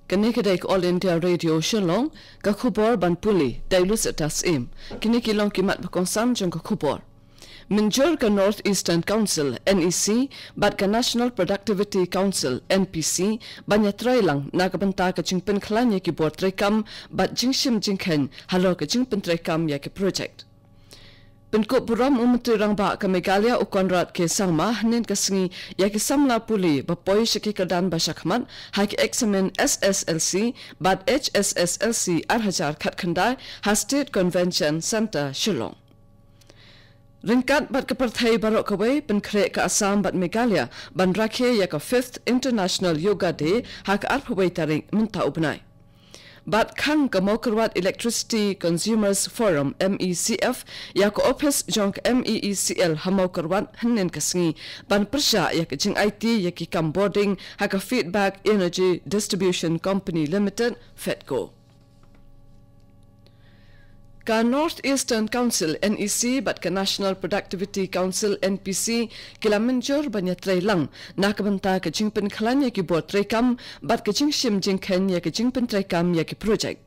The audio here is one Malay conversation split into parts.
Kini kedai All India Radio Shillong, kakubor ban puli, dailus atas im. Kini kilong kimat bakonsam jong kakubor. Minjur ka North Eastern Council, NEC, bat ka National Productivity Council, NPC, banyatray lang nakabanta ka jingpen klan ki bor trekam, bat jingshim jingken, halo ka jingpen trekam ki project. Penkop buram umatirang ba ka Meghalaya o Conrad ke sangma hanin kasingi ki samla puli bapoy shiki kadan basakman haki examen SSLC bat HSSLC arhajar khatkhandai ha State Convention Center Shillong. Ringkat bat kaparthai barok kawai penkre ka Assam bat Meghalaya ban rakhe ka 5th International Yoga Day hak arphawai taring minta ubnai. Bat kan kamokerwat Electricity Consumers Forum MECF yak office jong MEECL hamokerwat hanin kasngi ban persya yak jing IT yak kam boarding haka Feedback Energy Distribution Company Limited FEDCO. Ka North Eastern Council NEC bat ka National Productivity Council NPC kila menjur banyatray lang nakabanta ka jingpen khalan ki bor trekam bat ka jingshim jingken ki jingpen trekam ki project.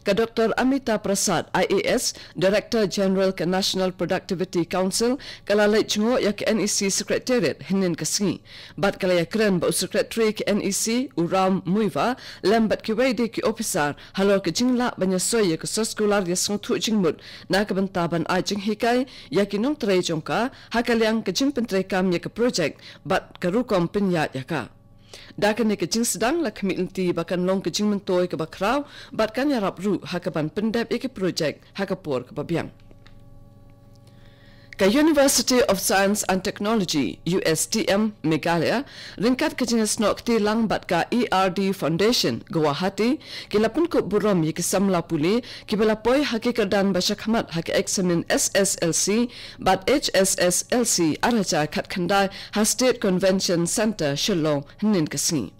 Ka Dr. Amita Prasad IAS Director General ka National Productivity Council kalalay jungo ki NEC Secretariat hinin kasngi bat kalaya kren ba Secretary ki NEC Uram Muiva lambat ki wayde ki officer halo ka jingla banyasoy ka soskular ya sngtu jingmut nakabantaban ajing hikay ki nong tray jongka hakalyang ka jingpen trekam ka project bat karukom pinyat ka. Dakan ke jing sedang la community bakan long ke jing mentoy ke bakraw bat kan yarap ru hakaban pendap ke project hakapor ke babiang. Ka University of Science and Technology USTM Meghalaya ringkat ke jing snok ti lang bat ka ERD Foundation Guwahati kilapun ko burom ki samla puli ki balapoy hakikadan basakhamat hak examen SSLC bat HSSLC araja khatkhandai ha State Convention Center Shillong hinin kasni.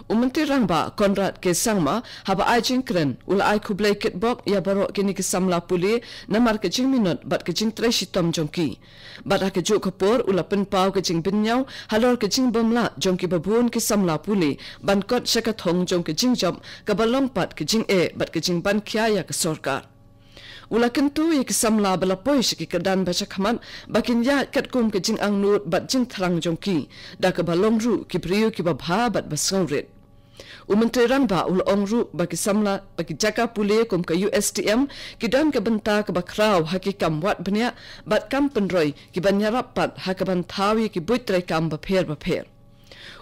Umentirang ba Conrad ke sangma haba ajing kren ula ai kublai kitbok ya barok kini ke samla puli namar ke jing minut bat ke jing treshi tom jongki bat ha ke juk kapor ula penpau ke jing binyau halor ke jing bomla jongki babun ke samla puli ban kot syakathong jong ke jing job ke balong pat ke jing bat ke jing ban kya ya ke sorkar. Ula kentu ke samla balapoy shiki kedan baca khaman bakin ya katkum ke jing angnut bat jing thrang jongki da ke balong ru ki priyu ki babha bat basngrit. Umentirang ba ul ongru bagi samla bagi jaka puli kum ke USTM kidan ke benta ke bakraw haki kam wat benya bat kam penroy ki banyarap pat hakaban thawi ki buitrai kam bapher.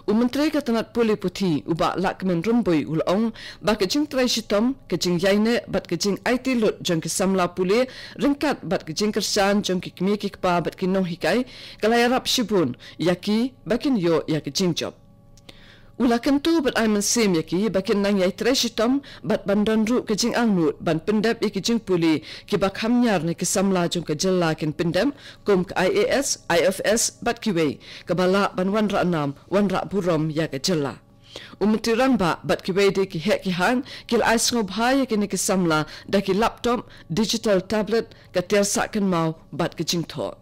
Umentri ke tanat puli puthi uba lakmen rumbui ul ong ba ke jing trai shitom ke jing yaine bat ke jing IT lut jong ke samla puli ringkat bat ke jing kersan jong ki kmi ki pa bat ki nong hikai kalayarap shibun yaki bakin yo yak jing job. Ula kentu bat aiman sim yaki bakin nang yai treshitom bat bandon ru ke jing angnut ban pendap ki jing puli ki bak hamnyar ne ke samla jong ke jella ken pendam kum ke IAS IFS bat ki wei ke bala ban wan ra nam wan ra burom ya ke jella. Umentirang ba bat ki wei de ki hek ki han kil ai sngop ha ya ke ne ke samla da ki laptop digital tablet ke tersa ken mau bat ke jing tho.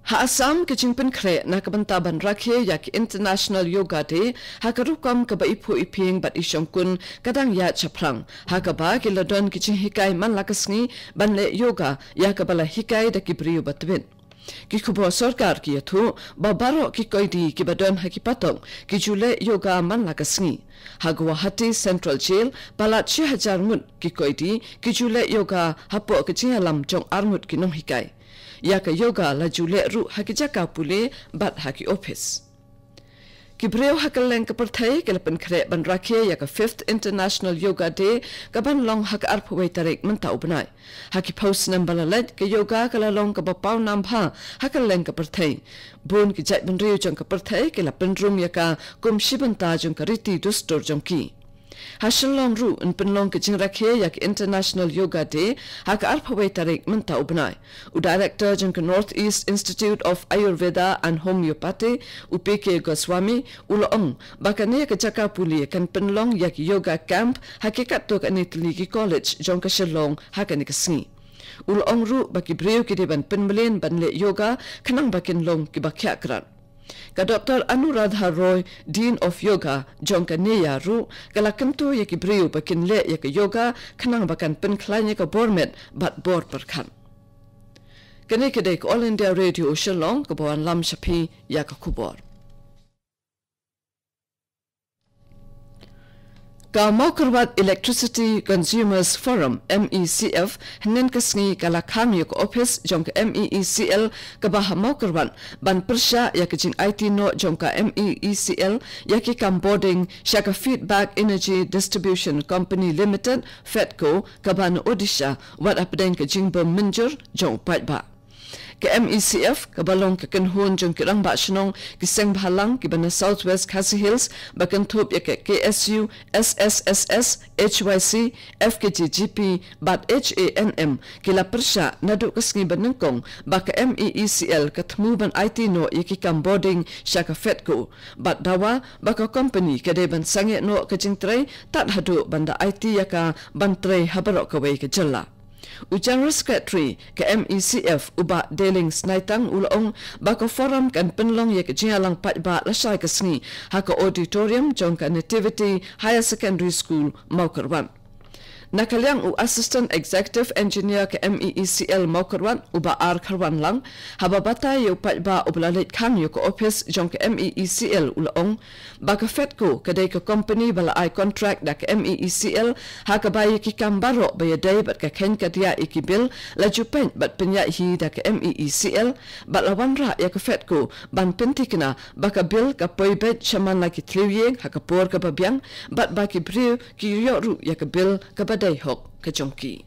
Ha Assam ke jingpen kre nakabantaban rakhe yak International Yoga Day hakarukam ka ba ipu iping bat isyongkun kadang ya chaprang hakaba ki ladon ki jing hikai man lakasngi banle yoga yakabala hikai da kibriu batwin. Ki kubo sarkar ki yathu babaro ki koidi ki badon hakipatong ki jule yoga man lakasngi ha Guwahati Central Jail balat 6000 ngut ki koidi ki jule yoga hapo ke jingalam jong arngut ki nong hikai. Yaka yoga la jule ru haki jaka pule bat haki office. Kibreu hakaleng kaparthai kalapan kre ban rakhe yaka 5th International Yoga Day kaban long hak arphawai tarik menta ubnai. Haki post nambalalet ke yoga kalalong kabapau nambha hakaleng kaparthai. Bun ki jat ban riu jong kaparthai kalapan rum yaka kum shibanta jong kariti dustor jong ki. Hashalong ru in penlong ke jing rakhe yak International Yoga Day haka arphawai tarik menta ubnai. U Director jong ke North East Institute of Ayurveda and Homeopathy UPK Goswami uloong bakane ke jaka puli kan penlong yak yoga camp hakikat tok anitli college jong ke Shillong haka ni kasngi. Uloong ru baki breu ki deban penmelen banle yoga kanang bakin long ki bakya kran. Ka Dr. Anuradha Roy, Dean of Yoga, Jongka Neya Ru, kalakanto yaki briu bakin le yaka yoga, kanang bakan penklan yaka bormet, bat bor perkan. Kani kedek All India Radio Shillong, kabawan Lam Shapi, yaka kubor. Ka Maukarwat Electricity Consumers Forum MECF henen kasngi kalakham yok office jongka MEECL kabaha Maukarwat ban persha yakijing IT no jongka MEECL yaki boarding shaka Feedback Energy Distribution Company Limited FEDCO kaban Odisha wat apdeng kajing bermenjur jong patba. Ke MECF kabalong ke kenhun jong kirang ba shnong kiseng bhalang ki bana Southwest Khasi Hills bakan thup ya ke KSU SSSS HYC FKGGP bat HANM kila persha nadu kasngi banengkong baka MEECL kathmu ban IT no yaki boarding shaka FEDCO bat dawa baka company kade ban sange no kajing tray tat hadu banda IT yaka ban tray habarok kawai ke jella. General Secretary ke MECF uba deling snaitang ulong baka forum kan penlong ye ke jialang patba lasai kasni haka auditorium jongka Nativity Higher Secondary School Maukarwan. Nakaliang u Assistant Executive Engineer ke MEECL Maukarwan uba R Karwan lang hababata ye patba ublalit khang yo ko office jongka MEECL ulong baka FEDCO kadai ke company bala I contract da ke MEECL haka bayi ki kambaro baya day bat ka ken ka dia ikibil la jupen bat penya hi da ke MEECL bat lawan ra ya ke FEDCO ban pentikna baka bil ka poibet shaman la ki tliwing haka por ka babyang bat baki briu ki yoru ya ke bil ka badai hok ka jongki.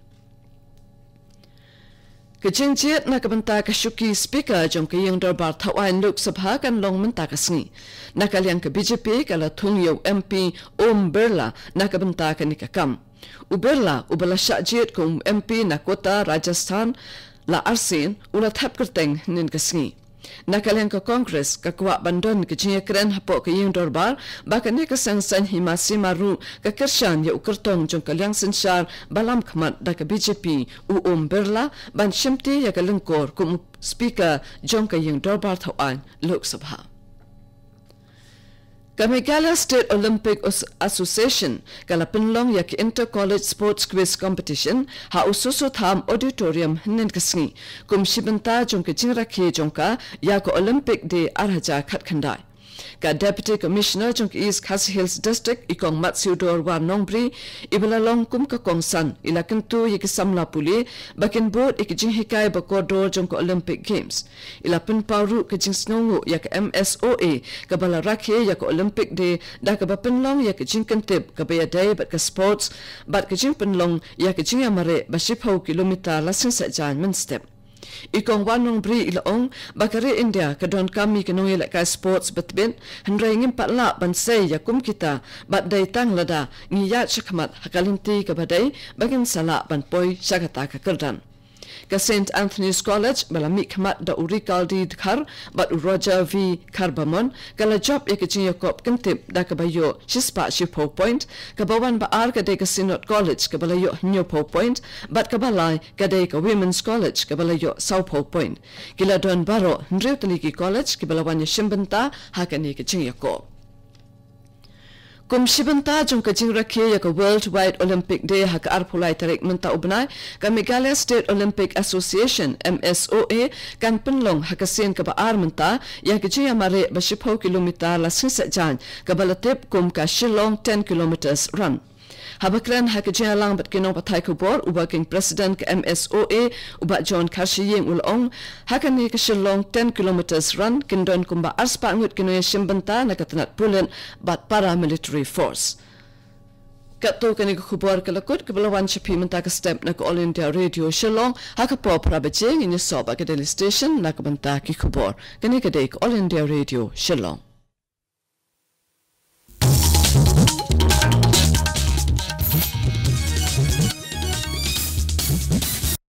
Kejengjiat na kabanta kashuki speaker jong kayang darbar Thawan Lok Sabha kan long menta kasngi. Nakaliang ke BJP kala thungyo MP Om Birla na kabanta kanikakam. Uberla ubala syajit kum MP na kota Rajasthan la Arsin ula thap kerteng nin kasngi. Nakaliang ke Congress kakwa bandon kejengya keren hapok kayang darbar baka ne kasang san himasi maru ka kershan ya ukertong jong kaliang sensyar balam khamat da ke BJP u Om Birla ban shimti ya kalengkor kum speaker jong kayang darbar Thawan Lok Sabha. Meghalaya State Olympic Association kala penlong yak inter-college sports quiz competition ha ususo tham auditorium hnen kasngi kum shibanta jongka jingrakhe jongka yak Olympic Day arhaja khatkhandai. Ka Deputy Commissioner jong East Khasi Hills District ikong Matsudor wa Nongbri ibala long kum ka kongsan ila kentu yikisamla puli bakin board ikijing hikai bakodor jong Olympic Games ila pen pauru kijing snongu yak MSOA kabala rakhe yak Olympic Day da ka bapenlong yak kijing kentip ka day bat ka sports bat kijing penlong yak kijing amare bashipau kilometer lasing sajan men step. Ikong wanong bri ilaong bakari India kadon kami kanong ila ka sports batbin hendrai ngimpat la bansay yakum kita bat day tang lada ngiyat syakmat hakalinti kabadai bagin sala banpoy syakata kakerdan. Ka St. Anthony's College balami khamat da uri kaldi khar bat Roger V Karbamon kala job yakijing yakop kentip da kabayo shispa shipo point kabawan ba ar kadai ka Synod College kabalayo nyopo point bat kabalai kadai ka Women's College kabalayo Saupo point kila don baro Ndriutaliki College kibalawan shimbanta hakani kijing yakop. Kum shibanta jong kajing rakhe ya ka World Wide Olympic Day haka arpulai tarik menta ubnai ka Meghalaya State Olympic Association MSOA kan penlong haka sen ka baar menta ya kajing amare bashipau kilometer la sinsa jan ka balatip kum ka Shillong 10 kilometers run. Habakran hakajing lang bat kinong patay kubor ubaking President ka MSOA uba John Karshiyeng ulong hakani ka Shillong 10 kilometers run kindon kumba arspa ngut kinoy shimbanta nakatanat pulen bat paramilitary force. Kato kani kubor kalakut kabalawan shapi menta ka step na All India Radio Shillong hakapo prabajeng inyo soba ka Daily Station nakabanta ki kubor kani kadek All India Radio Shillong.